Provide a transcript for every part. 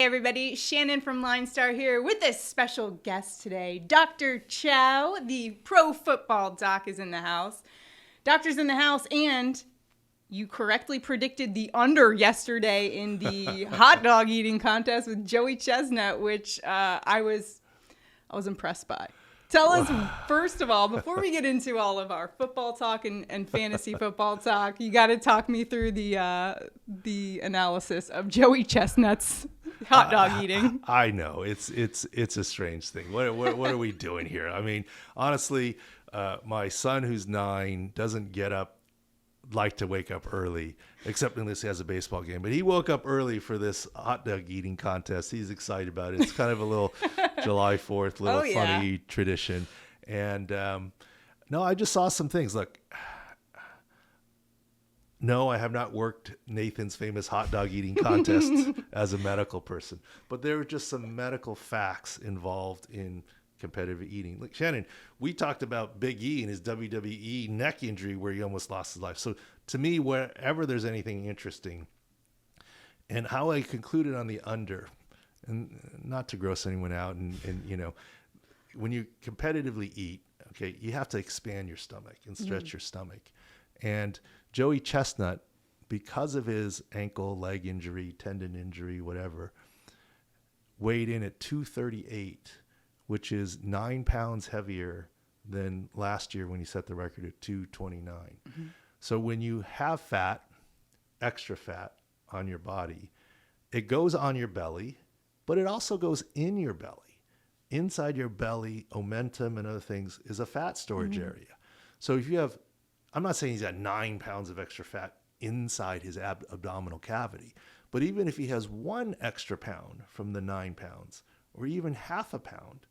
everybody. Shannon from Line Star here with this special guest today. Dr. Chao, the Pro Football Doc, is in the house. Doctor's in the house, and you correctly predicted the under yesterday in the hot dog eating contest with Joey Chestnut, which I was impressed by. Tell us, first of all, before we get into all of our football talk and fantasy football talk, you got to talk me through the analysis of Joey Chestnut's hot dog eating. I know it's a strange thing. What are we doing here? I mean, honestly, my son who's 9 doesn't like to wake up early, except unless he has a baseball game. But he woke up early for this hot dog eating contest. He's excited about it. It's kind of a little July 4th, funny tradition. And no, I just saw some things. Look, no, I have not worked Nathan's famous hot dog eating contest as a medical person. But there were just some medical facts involved in competitive eating. Like Shannon, we talked about Big E and his WWE neck injury where he almost lost his life. So to me, wherever there's anything interesting, and how I concluded on the under, and not to gross anyone out, and you know, when you competitively eat, okay, you have to expand your stomach and stretch your stomach. And Joey Chestnut, because of his ankle, leg injury, tendon injury, whatever, weighed in at 238, which is 9 pounds heavier than last year when he set the record at 229. Mm-hmm. So when you have fat, extra fat on your body, it goes on your belly, but it also goes in your belly. Inside your belly, omentum and other things is a fat storage area. So if you have, I'm not saying he's got 9 pounds of extra fat inside his abdominal cavity, but even if he has 1 extra pound from the 9 pounds, or even half a pound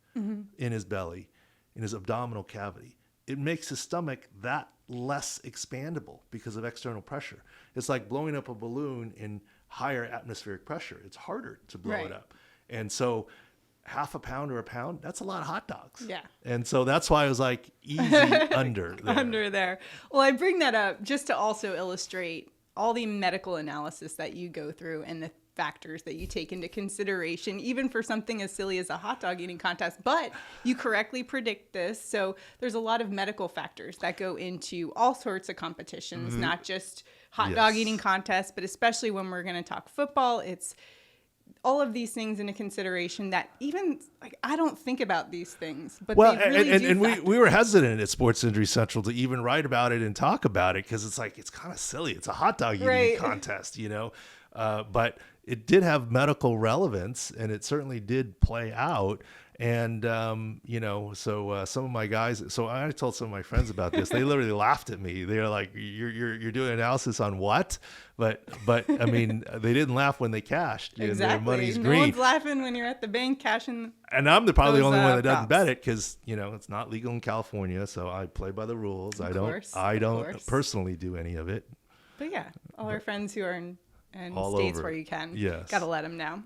in his belly, in his abdominal cavity, it makes his stomach that less expandable because of external pressure. It's like blowing up a balloon in higher atmospheric pressure. It's harder to blow it up. And so half a pound or a pound, that's a lot of hot dogs. Yeah. And so that's why I was like, easy under there. Under there. Well, I bring that up just to also illustrate all the medical analysis that you go through and the factors that you take into consideration, even for something as silly as a hot dog eating contest. But you correctly predict this. So there's a lot of medical factors that go into all sorts of competitions, not just hot dog eating contests, but especially when we're going to talk football, it's all of these things into consideration that even like I don't think about these things, but well, they really and we were hesitant at Sports Injury Central to even write about it and talk about it because it's like it's kind of silly. It's a hot dog eating contest, you know, but it did have medical relevance and it certainly did play out. And, you know, so some of my guys, so I told some of my friends about this. They literally laughed at me. They were like, you're doing analysis on what? But I mean, they didn't laugh when they cashed. Exactly. And their money's no green. one's laughing when you're at the bank cashing. And I'm probably the only one that doesn't props. bet it because, you know, it's not legal in California. So I play by the rules. I don't personally do any of it. But yeah, all our friends who are in all states over. Where you can. Yes. Got to let them know.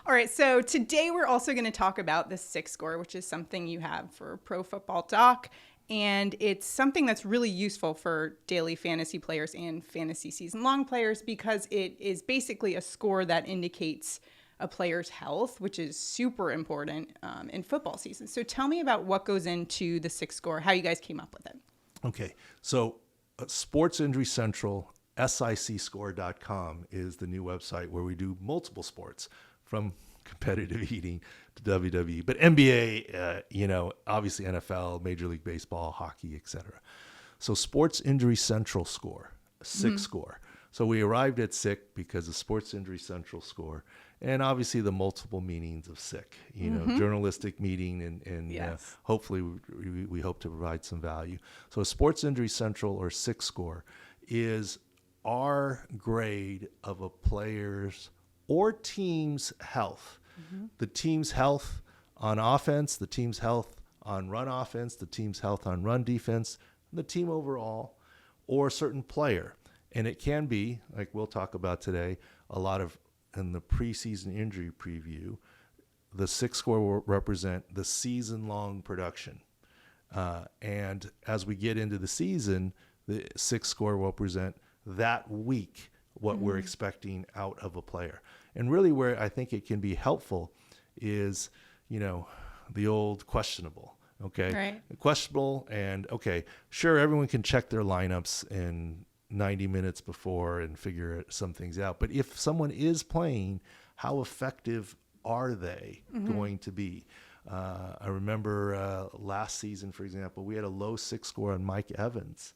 All right. So today we're also going to talk about the SIC Score, which is something you have for Pro Football Doc. And it's something that's really useful for daily fantasy players and fantasy season long players because it is basically a score that indicates a player's health, which is super important in football season. So tell me about what goes into the SIC Score, how you guys came up with it. Okay. So Sports Injury Central, SICScore.com is the new website where we do multiple sports from competitive eating to WWE, but NBA, you know, obviously NFL, Major League Baseball, hockey, etc. So Sports Injury Central Score, SIC Score. So we arrived at SIC because of Sports Injury Central Score and obviously the multiple meanings of SIC, you know, journalistic meaning and hopefully we hope to provide some value. So Sports Injury Central or SIC Score is our grade of a player's or team's health. The team's health on offense, the team's health on run offense, the team's health on run defense, the team overall, or a certain player. And it can be, like we'll talk about today, a lot of in the preseason injury preview, the SIC Score will represent the season-long production. And as we get into the season, the SIC Score will present that week what we're expecting out of a player. And really where I think it can be helpful is, the old questionable. Okay. Right. Questionable. And okay, sure, everyone can check their lineups in 90 minutes before and figure some things out. But if someone is playing, how effective are they going to be? I remember last season, for example, we had a low SIC score on Mike Evans,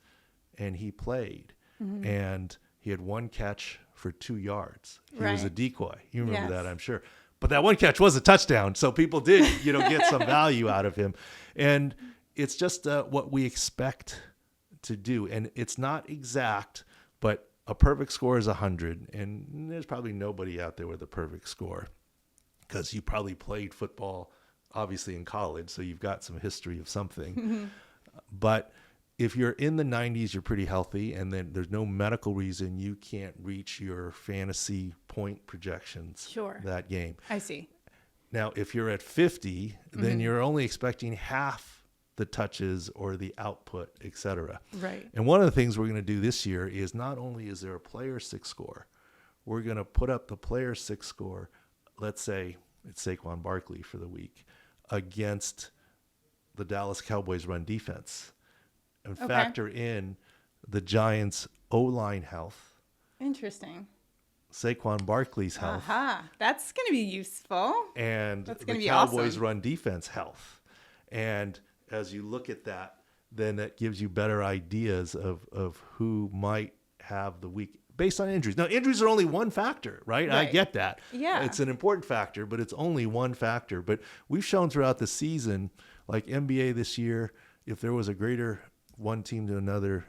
and he played, and he had 1 catch for 2 yards. He was a decoy. You remember that, I'm sure. But that 1 catch was a touchdown, so people did, get some value out of him. And it's just what we expect to do. And it's not exact, but a perfect score is 100. And there's probably nobody out there with a perfect score because you probably played football, obviously, in college, so you've got some history of something. But if you're in the 90s, you're pretty healthy, and then there's no medical reason you can't reach your fantasy point projections that game. I see. Now, if you're at 50, then you're only expecting half the touches or the output, et cetera. Right. And one of the things we're going to do this year is not only is there a player SIC score, we're going to put up the player SIC score, let's say it's Saquon Barkley for the week, against the Dallas Cowboys run defense, and factor in the Giants' O-line health. Interesting. Saquon Barkley's health. That's going to be useful. And that's the Cowboys' run defense health. And as you look at that, then that gives you better ideas of who might have the week based on injuries. Now, injuries are only one factor, right? I get that. Yeah. It's an important factor, but it's only one factor. But we've shown throughout the season, like NBA this year, if there was a greater one team to another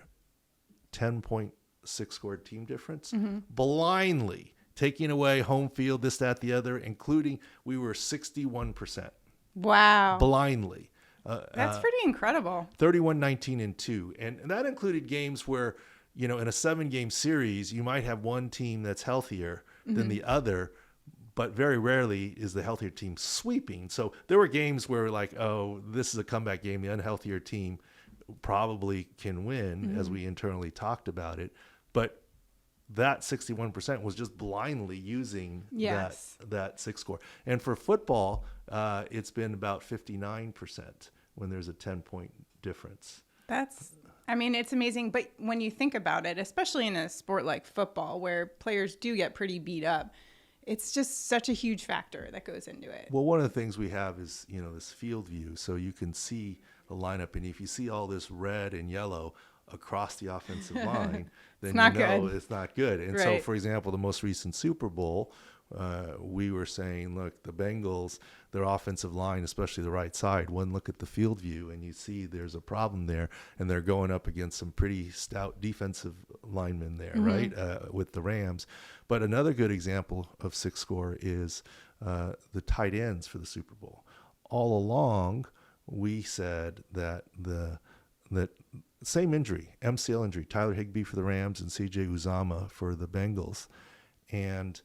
10.6 score team difference, blindly taking away home field, this, that, the other, including we were 61%. Wow. Blindly. That's pretty incredible. 31-19-2. And that included games where, in a 7-game series, you might have one team that's healthier than the other, but very rarely is the healthier team sweeping. So there were games where this is a comeback game. The unhealthier team probably can win, as we internally talked about it. But that 61% was just blindly using that SIC score. And for football, it's been about 59% when there's a 10-point difference. It's amazing. But when you think about it, especially in a sport like football where players do get pretty beat up, it's just such a huge factor that goes into it. Well, one of the things we have is, this field view. So you can see the lineup. And if you see all this red and yellow across the offensive line, then it's not good. And so, for example, the most recent Super Bowl, we were saying, look, the Bengals, their offensive line, especially the right side, one look at the field view and you see there's a problem there, and they're going up against some pretty stout defensive linemen there, right, with the Rams. But another good example of SIC score is the tight ends for the Super Bowl. All along, we said that that same injury, MCL injury, Tyler Higbee for the Rams and C.J. Uzomah for the Bengals. And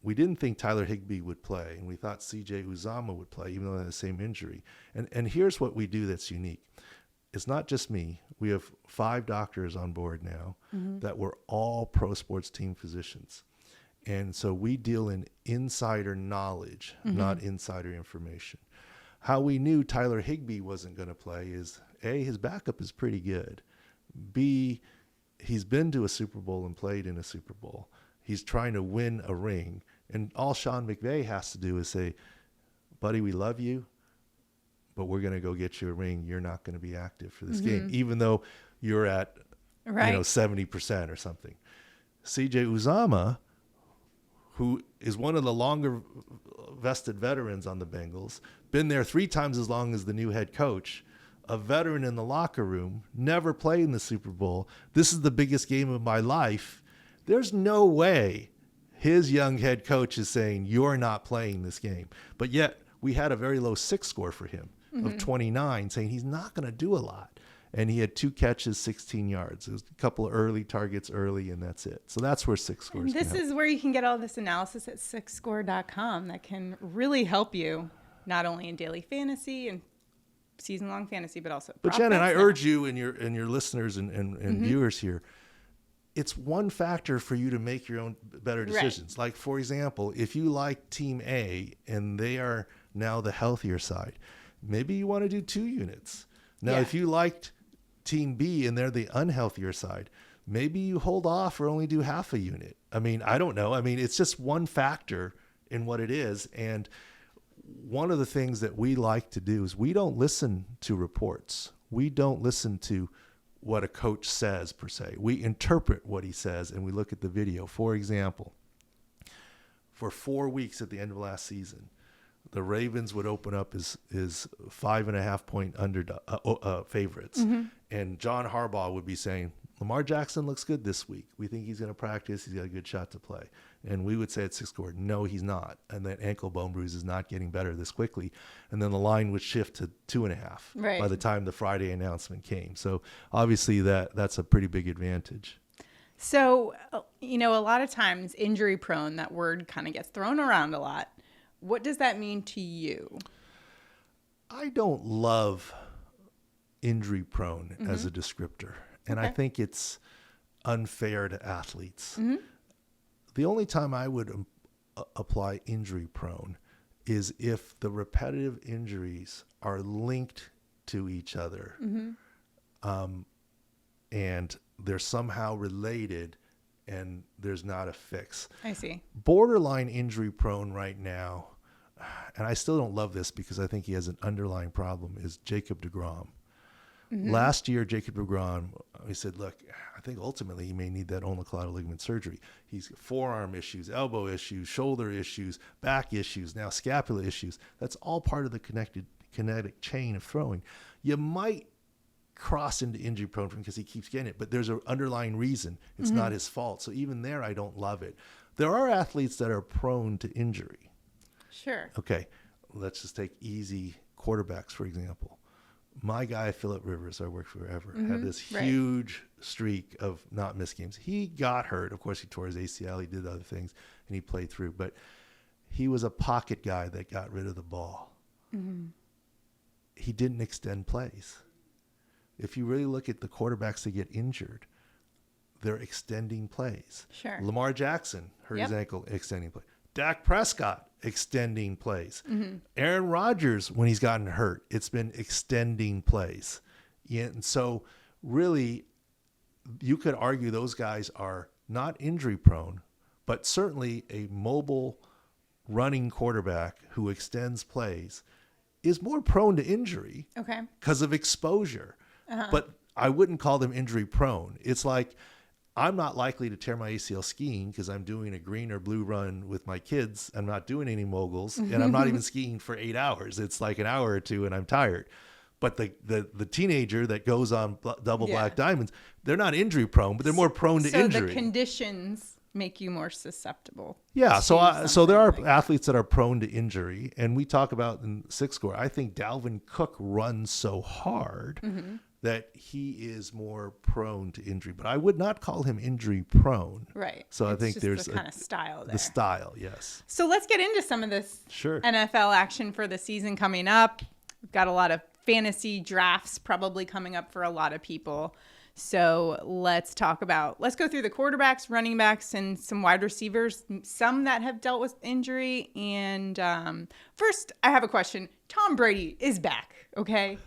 we didn't think Tyler Higbee would play, and we thought C.J. Uzomah would play, even though they had the same injury. And here's what we do that's unique. It's not just me. We have 5 doctors on board now that were all pro sports team physicians. And so we deal in insider knowledge, not insider information. How we knew Tyler Higbee wasn't going to play is, A, his backup is pretty good. B, he's been to a Super Bowl and played in a Super Bowl. He's trying to win a ring. And all Sean McVay has to do is say, buddy, we love you, but we're going to go get you a ring. You're not going to be active for this game, even though you're at 70% or something. C.J. Uzomah, who is one of the longer vested veterans on the Bengals, been there 3 times as long as the new head coach, a veteran in the locker room, never played in the Super Bowl. This is the biggest game of my life. There's no way his young head coach is saying, you're not playing this game. But yet we had a very low SIC score for him of 29, saying he's not going to do a lot. And he had 2 catches, 16 yards. It was a couple of early targets early, and that's it. So that's where SIC Scores This is where you can get all this analysis at SICScore.com that can really help you, not only in daily fantasy and season-long fantasy, but also But Shannon, I urge you and your listeners and viewers here, it's one factor for you to make your own better decisions. Like, for example, if you like team A and they are now the healthier side, maybe you want to do 2 units. Now, if you liked team B and they're the unhealthier side, maybe you hold off or only do half a unit. I mean, I don't know. I mean, it's just one factor in what it is. And one of the things that we like to do is we don't listen to reports. We don't listen to what a coach says per se. We interpret what he says and we look at the video. For example, for 4 weeks at the end of last season, the Ravens would open up as 5.5 point favorites. And John Harbaugh would be saying, Lamar Jackson looks good this week. We think he's going to practice. He's got a good shot to play. And we would say at SIC Score, no, he's not. And that ankle bone bruise is not getting better this quickly. And then the line would shift to 2.5 by the time the Friday announcement came. So obviously that's a pretty big advantage. So, a lot of times injury prone, that word kind of gets thrown around a lot. What does that mean to you? I don't love injury prone as a descriptor. And I think it's unfair to athletes. The only time I would apply injury prone is if the repetitive injuries are linked to each other and they're somehow related and there's not a fix. I see. Borderline injury prone right now, and I still don't love this because I think he has an underlying problem, is Jacob deGrom. Last year, Jacob deGrom, he said, look, I think ultimately he may need that ulnar collateral ligament surgery. He's got forearm issues, elbow issues, shoulder issues, back issues, now scapula issues. That's all part of the kinetic chain of throwing. You might cross into injury prone because he keeps getting it, but there's an underlying reason. It's not his fault. So even there, I don't love it. There are athletes that are prone to injury. Sure. Okay, let's just take easy quarterbacks, for example. My guy, Phillip Rivers, I worked forever, had this huge streak of not missed games. He got hurt. Of course, he tore his ACL. He did other things, and he played through. But he was a pocket guy that got rid of the ball. He didn't extend plays. If you really look at the quarterbacks that get injured, they're extending plays. Sure. Lamar Jackson hurt his ankle, extending play. Dak Prescott, extending plays. Aaron Rodgers, when he's gotten hurt, it's been extending plays. And so really, you could argue those guys are not injury prone, but certainly a mobile running quarterback who extends plays is more prone to injury because of exposure. But I wouldn't call them injury prone. It's like, I'm not likely to tear my ACL skiing because I'm doing a green or blue run with my kids. I'm not doing any moguls, and I'm not even skiing for 8 hours. It's like an hour or two, and I'm tired. But the teenager that goes on double black diamonds, they're not injury prone, but they're more prone to injury. So the conditions make you more susceptible. Yeah. So there are athletes that are prone to injury, and we talk about in SIC Score. I think Dalvin Cook runs so hard that he is more prone to injury, but I would not call him injury prone. Right. So I think just there's the kind of style there. The style, yes. So let's get into some of this Sure. NFL action for the season coming up. We've got a lot of fantasy drafts probably coming up for a lot of people. So let's go through the quarterbacks, running backs, and some wide receivers, some that have dealt with injury. And first, I have a question. Tom Brady is back, okay?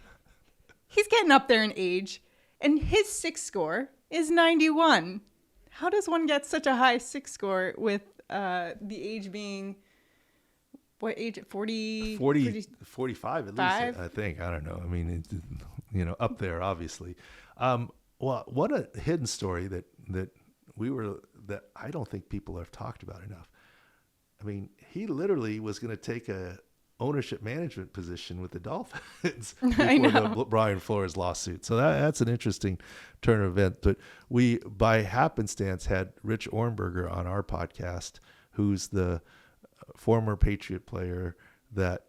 He's getting up there in age, and his SIC score is 91. How does one get such a high SIC score with the age being, what age? 40? 45 at least, I think. I don't know. I mean, up there, obviously. Well, what a hidden story that I don't think people have talked about enough. I mean, he literally was going to take a ownership management position with the Dolphins before the Brian Flores lawsuit. So that's an interesting turn of event. But we, by happenstance, had Rich Orenberger on our podcast, who's the former Patriot player that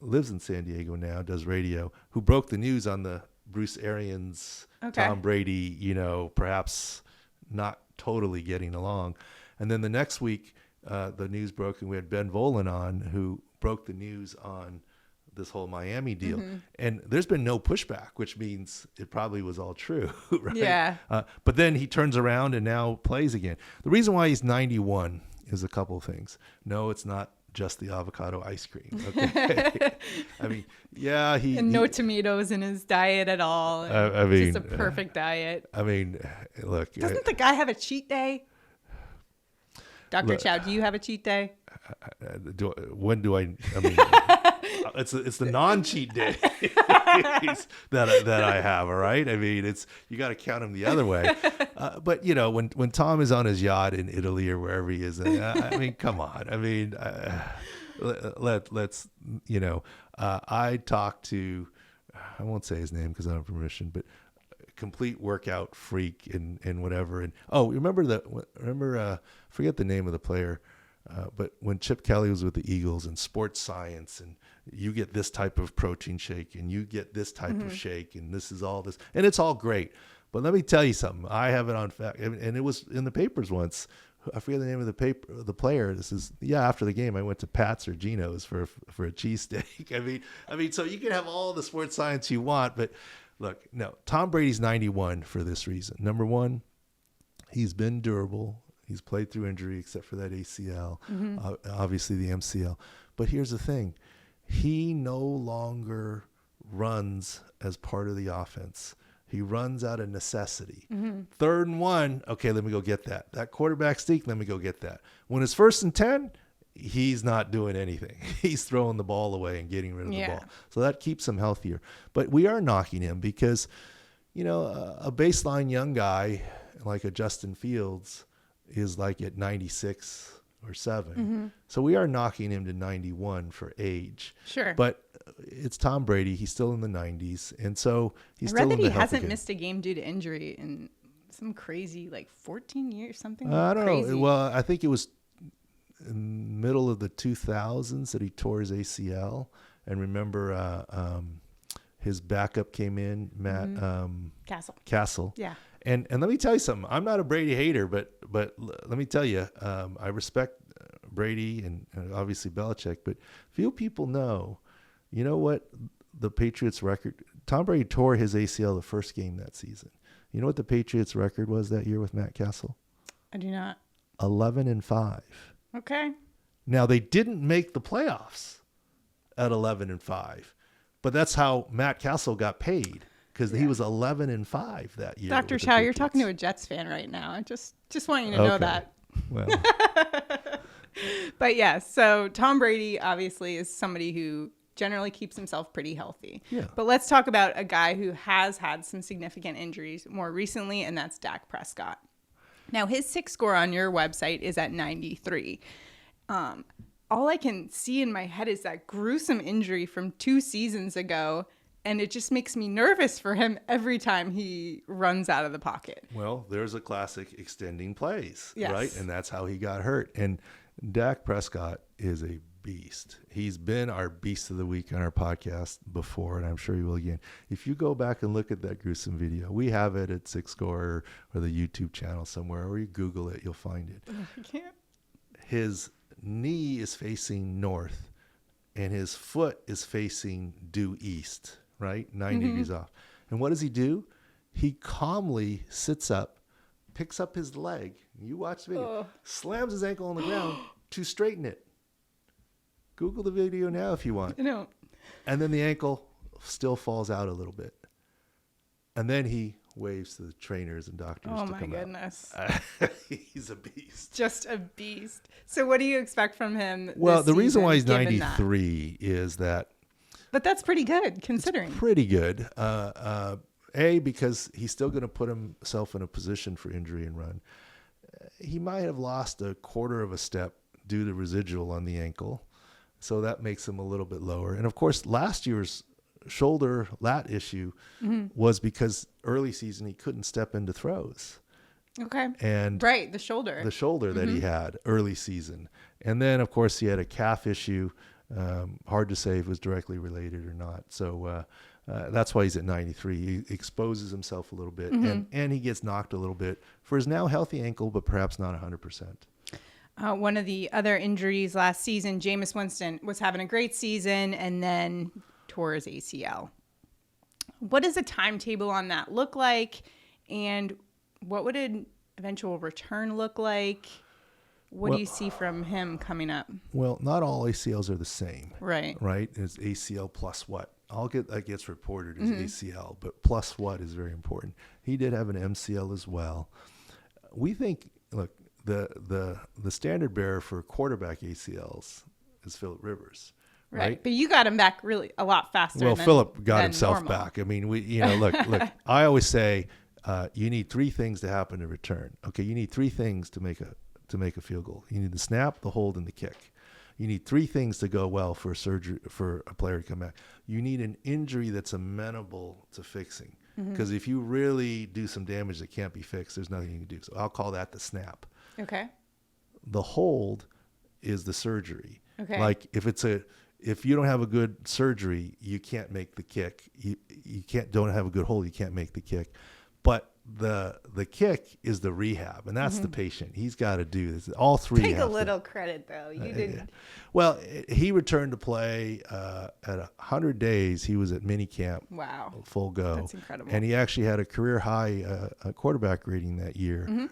lives in San Diego now, does radio, who broke the news on the Bruce Arians, Tom Brady, perhaps not totally getting along. And then the next week, the news broke, and we had Ben Volen on, who broke the news on this whole Miami deal. And there's been no pushback, which means it probably was all true, right? Yeah. But then he turns around and now plays again. The reason why he's 91 is a couple of things. No, it's not just the avocado ice cream. Okay. I mean, yeah, and no tomatoes in his diet at all. I mean, just a perfect diet. I mean, look. Doesn't the guy have a cheat day? Dr. Chao, do you have a cheat day? When do I mean, it's the non-cheat day that I have. All right. I mean, you got to count him the other way. But you know, when Tom is on his yacht in Italy or wherever he is, I mean, come on. I mean, let's, you know, I talked to, I won't say his name because I don't have permission, but complete workout freak and whatever. And forget the name of the player. But when Chip Kelly was with the Eagles and sports science, and you get this type of protein shake and you get this type of shake, and this is all this, and it's all great. But let me tell you something. I have it on fact, and it was in the papers once. I forget the name of the player. This is, after the game, I went to Pat's or Gino's for a cheesesteak. I mean, so you can have all the sports science you want, but look, no, Tom Brady's 91 for this reason. Number one, he's been durable. He's played through injury except for that ACL, obviously the MCL. But here's the thing. He no longer runs as part of the offense. He runs out of necessity. 3rd and 1, okay, let me go get that. That quarterback sneak, let me go get that. When it's 1st and 10, he's not doing anything. He's throwing the ball away and getting rid of the ball. So that keeps him healthier. But we are knocking him because, you know, a baseline young guy like a Justin Fields is like at 96 or 7. So we are knocking him to 91 for age. Sure. But it's Tom Brady. He's still in the 90s. And so he's still in the he health hasn't again. missed a game due to injury in some crazy, like 14 years, something I don't crazy. know. Well, I think it was in the middle of the 2000s that he tore his ACL. And remember, his backup came in, Matt Castle. Yeah. And let me tell you something. I'm not a Brady hater, but let me tell you, I respect Brady and obviously Belichick, but few people know. You know what the Patriots record? Tom Brady tore his ACL the first game that season. You know what the Patriots record was that year with Matt Castle? I do not. 11-5. Okay. Now they didn't make the playoffs at 11-5, but that's how Matt Castle got paid. Because he was 11-5 that year. Dr. Chao, you're talking to a Jets fan right now. I just want you to know that. Well. But yeah, so Tom Brady obviously is somebody who generally keeps himself pretty healthy. Yeah. But let's talk about a guy who has had some significant injuries more recently, and that's Dak Prescott. Now, his SIC score on your website is at 93. All I can see in my head is that gruesome injury from 2 seasons ago. And it just makes me nervous for him every time he runs out of the pocket. Well, there's a classic extending plays, yes. right? And that's how he got hurt. And Dak Prescott is a beast. He's been our beast of the week on our podcast before, and I'm sure he will again. If you go back and look at that gruesome video, we have it at SIC Score or the YouTube channel somewhere, or you Google it, you'll find it. I can't. His knee is facing north, and his foot is facing due east. Right? 9 degrees off. And what does he do? He calmly sits up, picks up his leg. You watch the video. Slams his ankle on the ground to straighten it. Google the video now if you want. I don't. And then the ankle still falls out a little bit. And then he waves to the trainers and doctors to come out. Oh, my goodness. He's a beast. Just a beast. So what do you expect from him Well, the reason why he's given 93 is that But that's pretty good considering. It's pretty good. Because he's still going to put himself in a position for injury and run. He might have lost a quarter of a step due to residual on the ankle. So that makes him a little bit lower. And of course, last year's shoulder lat issue was because early season he couldn't step into throws. Okay. And right, the shoulder that he had early season. And then of course he had a calf issue. Hard to say if it was directly related or not. So that's why he's at 93. He exposes himself a little bit and he gets knocked a little bit for his now healthy ankle, but perhaps not 100%. One of the other injuries last season, Jameis Winston was having a great season and then tore his ACL. What does a timetable on that look like? And what would an eventual return look like? What do you see from him coming up? Well, not all ACLs are the same. Right. Right? It's ACL plus what? That gets reported as ACL, but plus what is very important. He did have an MCL as well. We think, look, the standard bearer for quarterback ACLs is Phillip Rivers. Right. But you got him back really a lot faster. Well, Phillip got than himself normal. back. I mean, look, I always say you need three things to happen to return. Okay. You need three things to make a field goal. You need the snap, the hold, and the kick. You need three things to go well for a player to come back. You need an injury that's amenable to fixing. Because if you really do some damage that can't be fixed, there's nothing you can do. So I'll call that the snap. Okay. The hold is the surgery. Okay. Like if you don't have a good surgery, you can't make the kick. You don't have a good hold, you can't make the kick. But the kick is the rehab, and that's the patient. He's got to do this. All three. Take a little credit though. You did. Yeah. Well, he returned to play at 100 days. He was at minicamp. Wow. Full go. That's incredible. And he actually had a career high quarterback rating that year.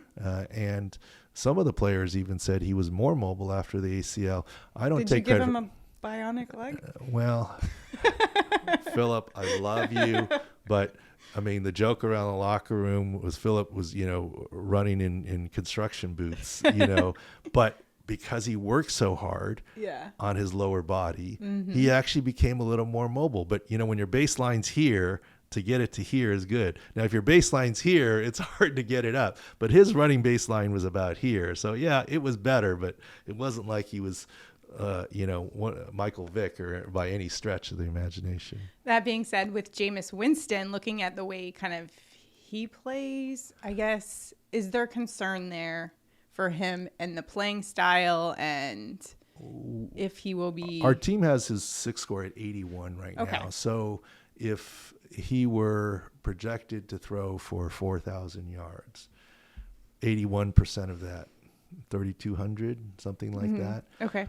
And some of the players even said he was more mobile after the ACL. I don't Did take you give credit. him a bionic leg? Well, Phillip, I love you, but I mean, the joke around the locker room was Phillip was, running in construction boots, but because he worked so hard on his lower body, he actually became a little more mobile. But, when your baseline's here, to get it to here is good. Now, if your baseline's here, it's hard to get it up. But his running baseline was about here. So, yeah, it was better, but it wasn't like he was Michael Vick or by any stretch of the imagination. That being said, with Jameis Winston, looking at the way kind of he plays, I guess, is there concern there for him and the playing style and if he will be... Our team has his SIC score at 81 right now. So if he were projected to throw for 4,000 yards, 81% of that, 3,200, something like that. Okay.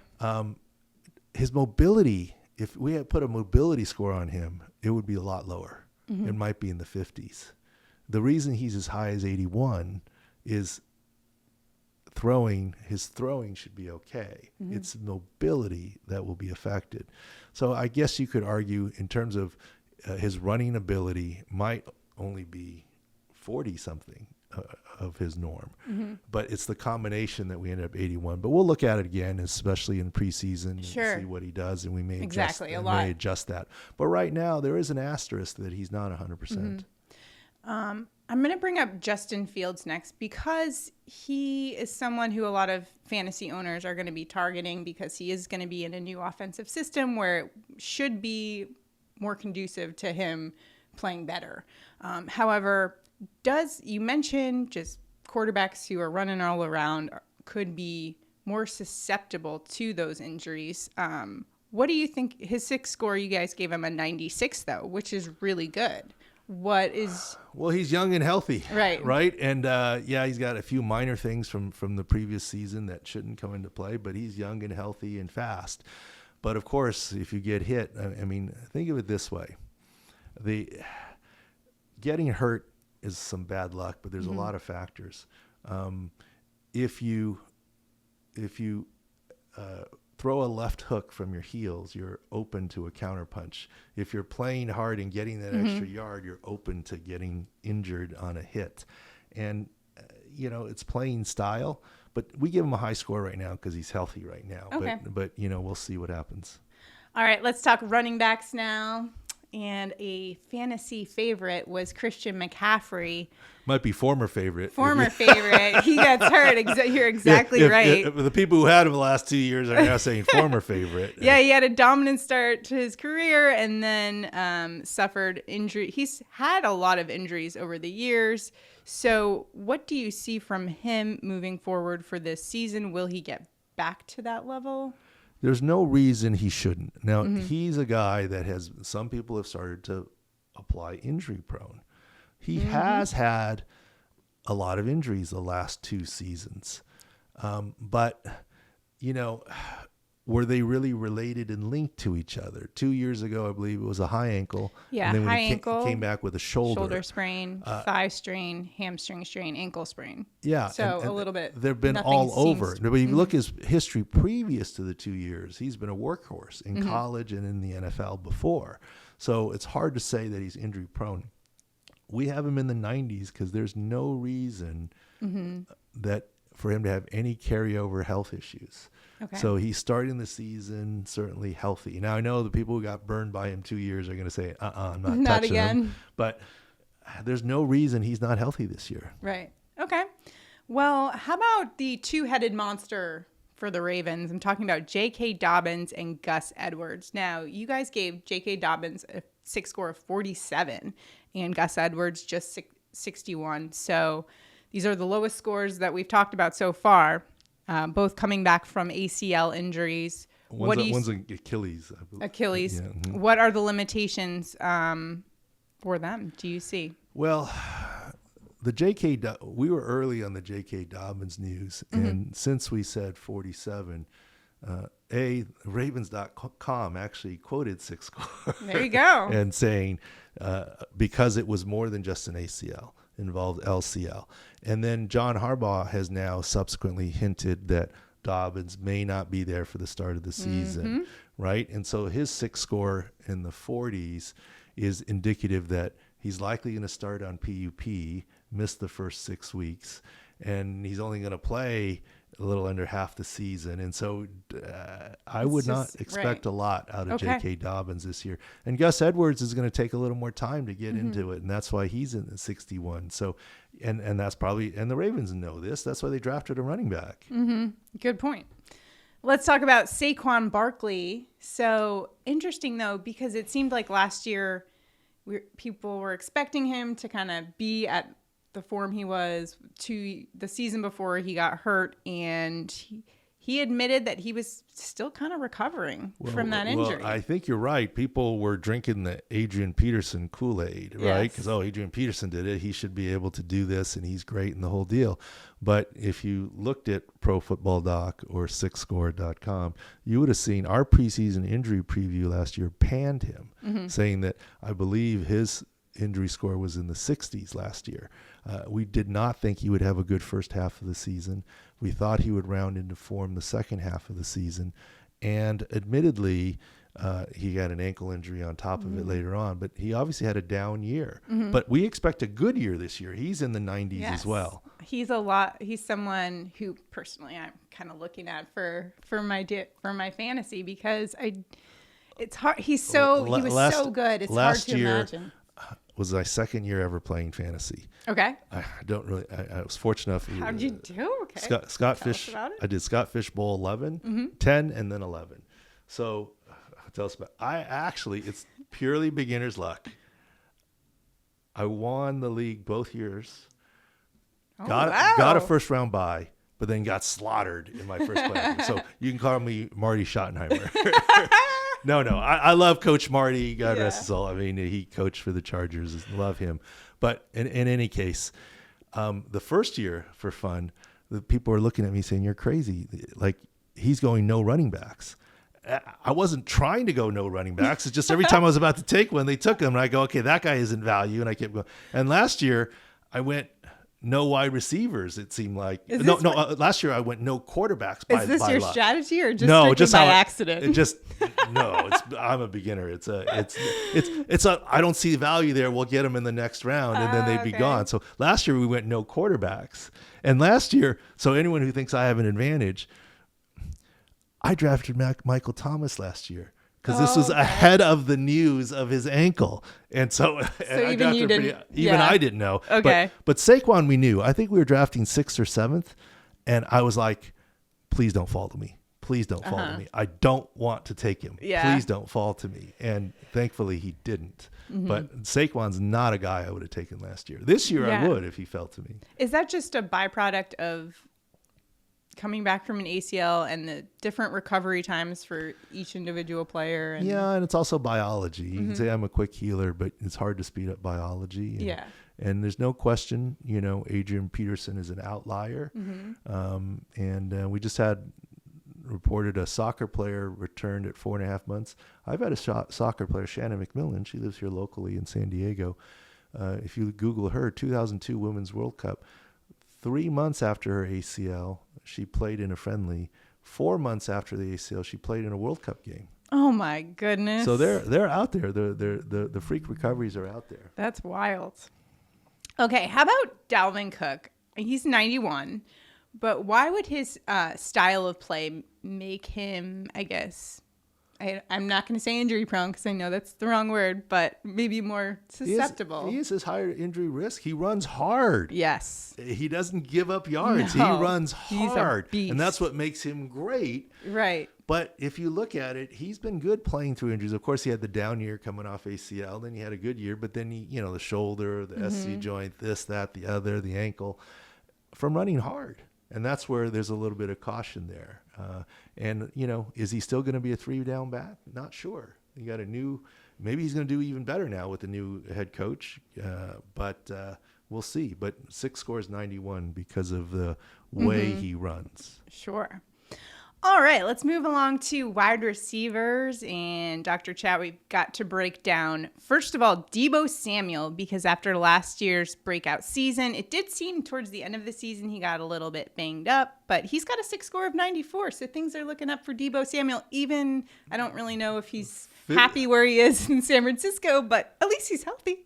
His mobility, if we had put a mobility score on him, it would be a lot lower. It might be in the 50s. The reason he's as high as 81 is his throwing should be okay. It's mobility that will be affected. So I guess you could argue in terms of his running ability might only be 40 something of his norm, but it's the combination that we ended up 81. But we'll look at it again, especially in preseason, and see what he does, and we may adjust that. But right now, there is an asterisk that he's not 100%. I'm going to bring up Justin Fields next because he is someone who a lot of fantasy owners are going to be targeting because he is going to be in a new offensive system where it should be more conducive to him playing better. However, you mentioned just quarterbacks who are running all around could be more susceptible to those injuries. What do you think? His SIC score, you guys gave him a 96 though, which is really good. Well, he's young and healthy, right? And he's got a few minor things from the previous season that shouldn't come into play, but he's young and healthy and fast. But of course, if you get hit, I mean, think of it this way: getting hurt is some bad luck, but there's a lot of factors. If you throw a left hook from your heels, you're open to a counter punch. If you're playing hard and getting that extra yard, you're open to getting injured on a hit. And, it's playing style, but we give him a high score right now because he's healthy right now. Okay. But we'll see what happens. All right, let's talk running backs now. And a fantasy favorite was Christian McCaffrey. Might be former favorite. Favorite. He gets hurt. You're exactly right. If the people who had him the last 2 years are now saying former favorite. Yeah, he had a dominant start to his career and then suffered injury. He's had a lot of injuries over the years. So what do you see from him moving forward for this season? Will he get back to that level? There's no reason he shouldn't. Now, he's a guy that some people have started to apply injury prone. He has had a lot of injuries the last 2 seasons. But were they really related and linked to each other? 2 years ago, I believe it was a high ankle. Yeah, and then when high he ankle, came back with a shoulder sprain, thigh strain, hamstring strain, ankle sprain. Yeah. So a little bit. They've been all over. But if you look at his history previous to the 2 years, he's been a workhorse in college and in the NFL before. So it's hard to say that he's injury prone. We have him in the 90s because there's no reason that for him to have any carryover health issues. Okay. So he's starting the season certainly healthy. Now I know the people who got burned by him 2 years are going to say, I'm not touching him. But there's no reason he's not healthy this year. Right. Okay. Well, how about the two-headed monster for the Ravens? I'm talking about J.K. Dobbins and Gus Edwards. Now, you guys gave J.K. Dobbins a SIC score of 47 and Gus Edwards just 61. So these are the lowest scores that we've talked about so far, both coming back from ACL injuries. One's an Achilles. I believe. Achilles. Yeah. Mm-hmm. What are the limitations for them, do you see? Well, we were early on the J.K. Dobbins news, and since we said 47, Ravens.com actually quoted SIC Score. There you go. And saying because it was more than just an ACL, involved LCL. And then John Harbaugh has now subsequently hinted that Dobbins may not be there for the start of the season, right? And so his SIC score in the 40s is indicative that he's likely going to start on PUP, miss the first 6 weeks, and he's only going to play a little under half the season. And so I would not expect a lot out of J.K. Dobbins this year. And Gus Edwards is going to take a little more time to get into it, and that's why he's in the 61. So, and that's probably, and the Ravens know this, that's why they drafted a running back. Good point. Let's talk about Saquon Barkley. So interesting, though, because it seemed like last year people were expecting him to kind of be at the form he was to the season before he got hurt, and he admitted that he was still kind of recovering from that injury. Well, I think you're right. People were drinking the Adrian Peterson Kool-Aid, right? Because, Adrian Peterson did it. He should be able to do this, and he's great in the whole deal. But if you looked at ProFootballDoc or SICScore.com, you would have seen our preseason injury preview last year panned him, saying that I believe his injury score was in the 60s last year. We did not think he would have a good first half of the season. We thought he would round into form the second half of the season. And admittedly, he got an ankle injury on top of it later on, but he obviously had a down year. But we expect a good year this year. He's in the 90s as well. He's someone who personally I'm kind of looking at for my fantasy, because it's hard. He was so good. It's hard to imagine. Was my second year ever playing fantasy. Okay. I was fortunate enough. How did you do? Okay. Scott Fish. I did Scott Fish Bowl 11, 10, and then 11. So tell us about. It's purely beginner's luck. I won the league both years. Got a first round bye, but then got slaughtered in my first play. So you can call me Marty Schottenheimer. No. I love Coach Marty. God rest his soul. I mean, he coached for the Chargers. Love him. But in any case, the first year for fun, the people are looking at me saying, "You're crazy. Like, he's going no running backs." I wasn't trying to go no running backs. It's just every time I was about to take one, they took him. And I go, okay, that guy isn't value. And I kept going. And last year, I went no wide receivers, it seemed like. Last year I went no quarterbacks by luck. Is this your strategy or just by accident? I'm a beginner. I don't see value there. We'll get them in the next round, and then they'd be gone. So last year we went no quarterbacks. And last year, so anyone who thinks I have an advantage, I drafted Michael Thomas last year. Because this was ahead of the news of his ankle. And so even you didn't. I didn't know. Okay. But Saquon we knew. I think we were drafting 6th or 7th. And I was like, please don't fall to me. Please don't fall to me. I don't want to take him. Yeah. Please don't fall to me. And thankfully he didn't. But Saquon's not a guy I would have taken last year. This year I would if he fell to me. Is that just a byproduct of coming back from an ACL and the different recovery times for each individual player? And it's also biology. You can say I'm a quick healer, but it's hard to speed up biology. And there's no question, Adrian Peterson is an outlier. And we just had reported a soccer player returned at 4.5 months. I've had a soccer player, Shannon McMillan. She lives here locally in San Diego. If you Google her, 2002 Women's World Cup, 3 months after her ACL, she played in a friendly. 4 months after the ACL, she played in a World Cup game. Oh my goodness. So they're out there. The freak recoveries are out there. That's wild. Okay, how about Dalvin Cook? He's 91, but why would his style of play make him, I guess, I'm not going to say injury prone because I know that's the wrong word, but maybe more susceptible? He is higher injury risk. He runs hard. Yes. He doesn't give up yards. No, he runs hard. He's a beast. And that's what makes him great. Right. But if you look at it, he's been good playing through injuries. Of course, he had the down year coming off ACL. Then he had a good year. But then, the shoulder, the SC joint, this, that, the other, the ankle, from running hard. And that's where there's a little bit of caution there. Is he still going to be a 3-down back? Not sure. You got maybe he's going to do even better now with the new head coach. But we'll see. But SIC Score is 91 because of the way he runs. Sure. All right, let's move along to wide receivers. And Dr. Chao, we've got to break down, first of all, Deebo Samuel, because after last year's breakout season, it did seem towards the end of the season he got a little bit banged up, but he's got a SIC Score of 94, so things are looking up for Deebo Samuel. Even, I don't really know if he's happy where he is in San Francisco, but at least he's healthy.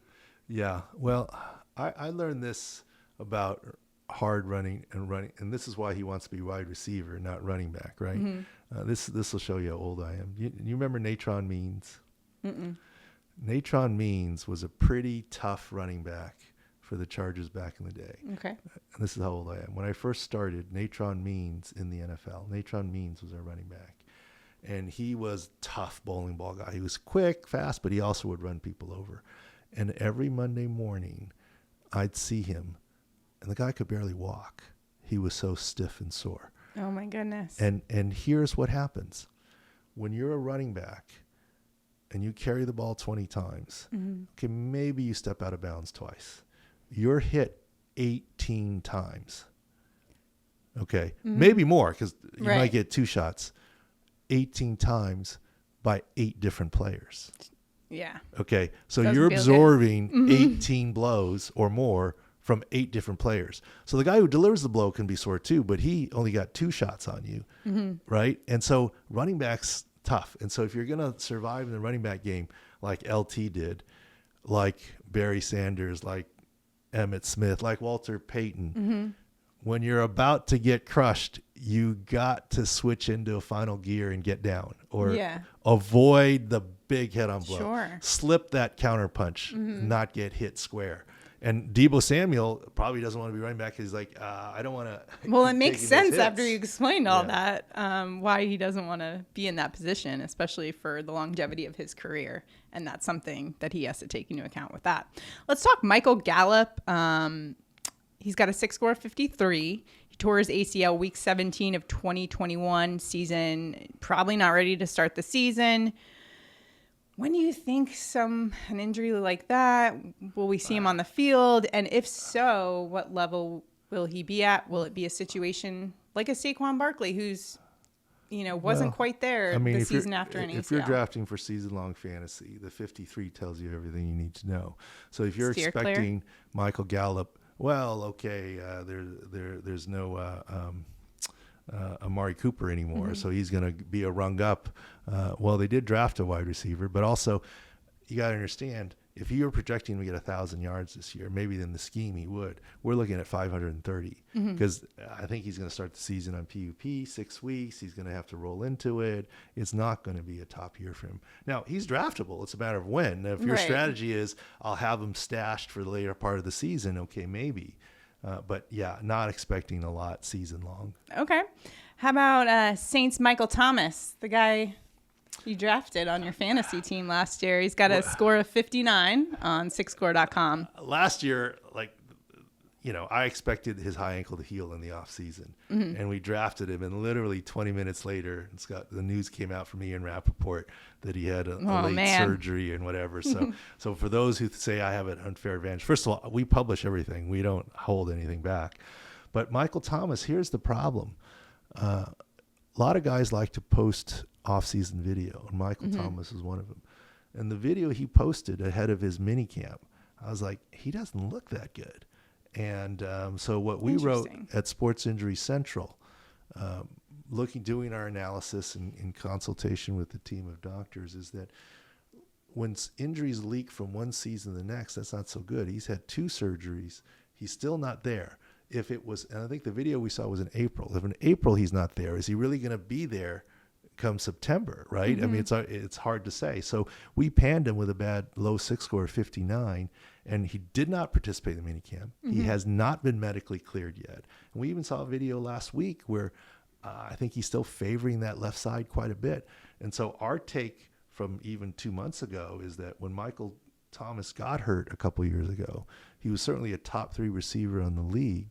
Yeah, well, I learned this about hard running, and this is why he wants to be wide receiver, not running back, right? This will show you how old I am. You remember Natron Means? Mm-mm. Natron Means was a pretty tough running back for the Chargers back in the day. Okay. And this is how old I am. When I first started, Natron Means in the NFL. Natron Means was our running back. And he was tough bowling ball guy. He was quick, fast, but he also would run people over. And every Monday morning, I'd see him, and the guy could barely walk. He was so stiff and sore. Oh, my goodness. And here's what happens. When you're a running back and you carry the ball 20 times, okay, maybe you step out of bounds twice. You're hit 18 times. Okay, maybe more because you might get 2 shots. 18 times by 8 different players. Yeah. Okay, so you're absorbing 18 blows or more from 8 different players. So the guy who delivers the blow can be sore too, but he only got 2 shots on you, right? And so running back's tough. And so if you're going to survive in the running back game like LT did, like Barry Sanders, like Emmitt Smith, like Walter Payton, when you're about to get crushed, you got to switch into a final gear and get down or avoid the big head-on blow. Sure. Slip that counter punch, not get hit square. And Deebo Samuel probably doesn't want to be running back because he's like, I don't want to. Well, it makes sense after you explained all that, why he doesn't want to be in that position, especially for the longevity of his career. And that's something that he has to take into account with that. Let's talk Michael Gallup. He's got a SIC Score of 53. He tore his ACL week 17 of 2021 season. Probably not ready to start the season. When do you think an injury like that, will we see him on the field? And if so, what level will he be at? Will it be a situation like a Saquon Barkley, who's, wasn't quite there the season after an ACL? If you're drafting for season-long fantasy, the 53 tells you everything you need to know. So if you're expecting Michael Gallup, well, okay, there's no Amari Cooper anymore, so he's going to be a rung up. Well, they did draft a wide receiver, but also you got to understand, if you were projecting to get 1,000 yards this year, maybe in the scheme he would. We're looking at 530 because I think he's going to start the season on PUP, 6 weeks. He's going to have to roll into it. It's not going to be a top year for him. Now, he's draftable. It's a matter of when. Now, if your strategy is I'll have him stashed for the later part of the season, okay, maybe. But yeah, not expecting a lot season long. Okay. How about Saints Michael Thomas, the guy you drafted on your fantasy team last year? He's got a score of 59 on SICScore.com. Last year, I expected his high ankle to heal in the off season, and we drafted him. And literally 20 minutes later, the news came out from Ian Rappaport that he had a late surgery and whatever. So for those who say I have an unfair advantage, first of all, we publish everything. We don't hold anything back. But Michael Thomas, here's the problem. a lot of guys like to post off-season video, and Michael Thomas is one of them. And the video he posted ahead of his mini camp, I was like, he doesn't look that good. And so what we wrote at Sports Injury Central, doing our analysis in consultation with the team of doctors, is that when injuries leak from one season to the next, that's not so good. He's had 2 surgeries. He's still not there. If it was, and I think the video we saw was in April. If in April he's not there, is he really going to be there come September, right? I mean, it's hard to say. So we panned him with a bad low SIC score of 59, and he did not participate in the minicamp. He has not been medically cleared yet. And we even saw a video last week where I think he's still favoring that left side quite a bit. And so our take from even 2 months ago is that when Michael Thomas got hurt a couple years ago, he was certainly a top 3 receiver in the league.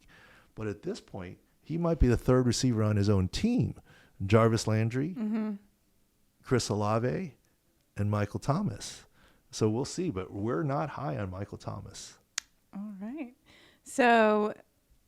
But at this point, he might be the 3rd receiver on his own team. Jarvis Landry, Chris Olave, and Michael Thomas. So we'll see, but we're not high on Michael Thomas. All right. So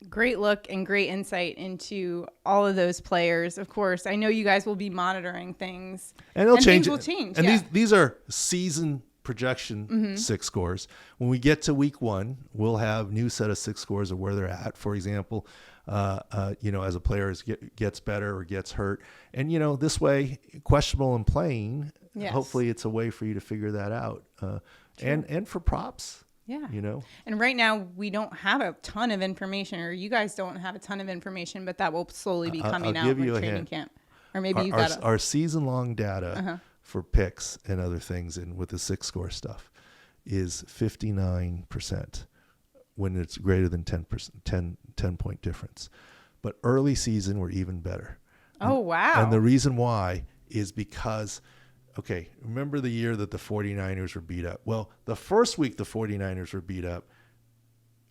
great look and great insight into all of those players. Of course, I know you guys will be monitoring things. And they'll change. Things will change. And these are season projection SIC scores. When we get to week 1, we'll have new set of SIC scores of where they're at. For example, as a player gets better or gets hurt. And, this way, questionable and playing, hopefully it's a way for you to figure that out. And for props. Yeah. And right now we don't have a ton of information, or you guys don't have a ton of information, but that will slowly be coming out with training camp. Or maybe our season-long data for picks and other things, and with the SIC score stuff, is 59% when it's greater than 10-point difference. But early season, we're even better. Oh, wow. And the reason why is because, remember the year that the 49ers were beat up? Well, the first week the 49ers were beat up,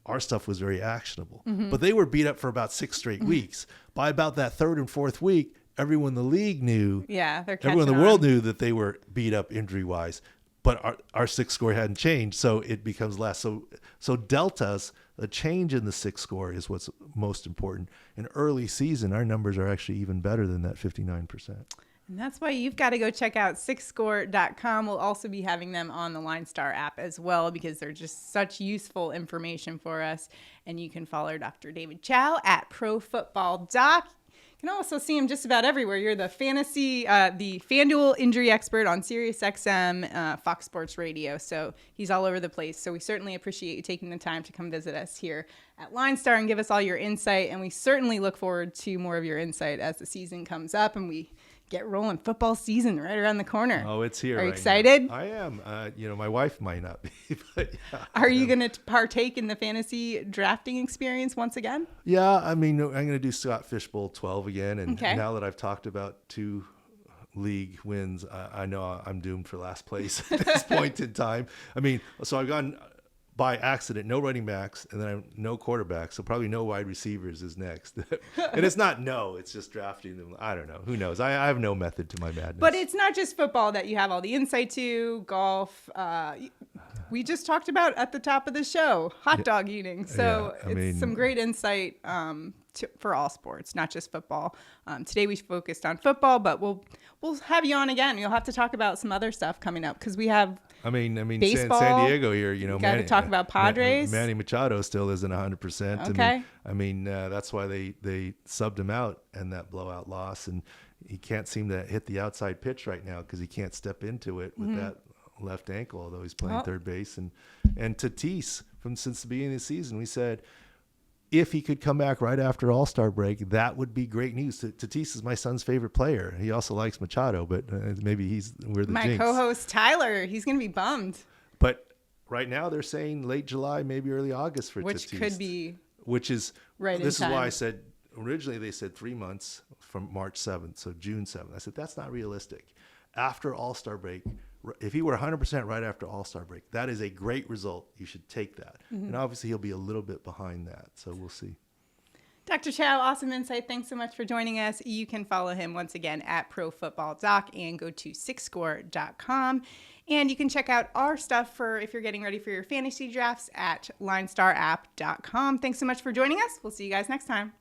our stuff was very actionable. But they were beat up for about 6 straight weeks. By about that 3rd and 4th week, everyone in the league knew. Yeah, everyone in the world knew that they were beat up injury-wise. But our SIC score hadn't changed, so it becomes less. So deltas, a change in the SIC score is what's most important. In early season, our numbers are actually even better than that 59%. And that's why you've got to go check out SICScore.com. We'll also be having them on the Line Star app as well, because they're just such useful information for us. And you can follow Dr. David Chao at ProFootballDoc. You can also see him just about everywhere. You're the the FanDuel injury expert on SiriusXM, Fox Sports Radio. So he's all over the place. So we certainly appreciate you taking the time to come visit us here at Line Star and give us all your insight. And we certainly look forward to more of your insight as the season comes up and we get rolling. Football season right around the corner. Oh, it's here. Are you excited? Now. I am. My wife might not be. But yeah, Are you going to partake in the fantasy drafting experience once again? Yeah, I mean, I'm going to do Scott Fishbowl 12 again. And now that I've talked about 2 league wins, I know I'm doomed for last place at this point in time. I mean, so I've gone by accident, no running backs, and then no quarterbacks, so probably no wide receivers is next. And it's not it's just drafting them. I don't know. Who knows? I have no method to my madness. But it's not just football that you have all the insight to, golf. We just talked about at the top of the show, hot dog eating. So it's some great insight for all sports, not just football. Today we focused on football, but we'll have you on again. You'll have to talk about some other stuff coming up, because we have baseball. San Diego here, got to talk about Padres. Manny Machado still isn't 100%. Okay. That's why they subbed him out in that blowout loss, and he can't seem to hit the outside pitch right now because he can't step into it with that left ankle, although he's playing third base. And Tatis, since the beginning of the season, we said, if he could come back right after All-Star break, that would be great news. Tatis is my son's favorite player. He also likes Machado, but maybe we're the my jinx. Co-host Tyler, he's going to be bummed. But right now they're saying late July, maybe early August for Tatis. Which could be Which is right This in time. is why I said, originally they said 3 months from March 7th, so June 7th. I said, that's not realistic. After All-Star break, if he were 100% right after All-Star break, that is a great result. You should take that. And obviously he'll be a little bit behind that, so we'll see. Dr. Chao, awesome insight. Thanks so much for joining us. You can follow him once again at ProFootballDoc and go to SICScore.com. And you can check out our stuff if you're getting ready for your fantasy drafts at LineStarApp.com. Thanks so much for joining us. We'll see you guys next time.